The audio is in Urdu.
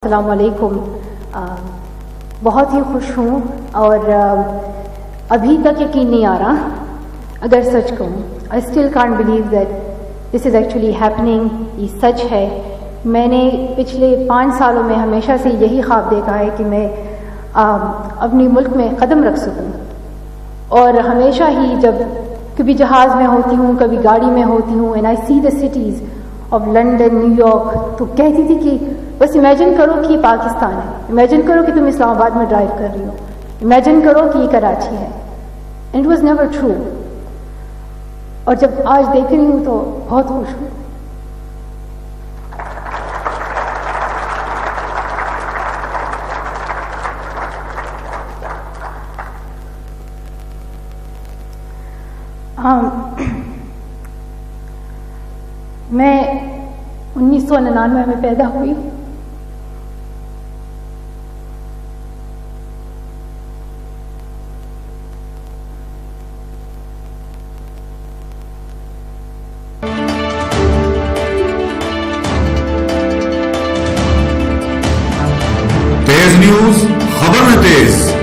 السلام علیکم. بہت ہی خوش ہوں اور ابھی تک یقین نہیں آ رہا اگر سچ کہوں. I still can't believe that this is actually happening. یہ سچ ہے. میں نے پچھلے 5 سالوں میں ہمیشہ سے یہی خواب دیکھا ہے کہ میں اپنی ملک میں قدم رکھ سکوں. اور ہمیشہ ہی جب کبھی جہاز میں ہوتی ہوں کبھی گاڑی میں ہوتی ہوں and I see the cities of London New York تو کہتی تھی کہ بس امیجن کرو کہ یہ پاکستان ہے. امیجن کرو کہ تم اسلام آباد میں ڈرائیو کر رہی ہو. امیجن کرو کہ یہ کراچی ہے. And it was never true. اور جب آج دیکھ رہی ہوں تو بہت خوش ہوں. میں 1999 میں پیدا ہوئی. تیز نیوز خبر میں تیز.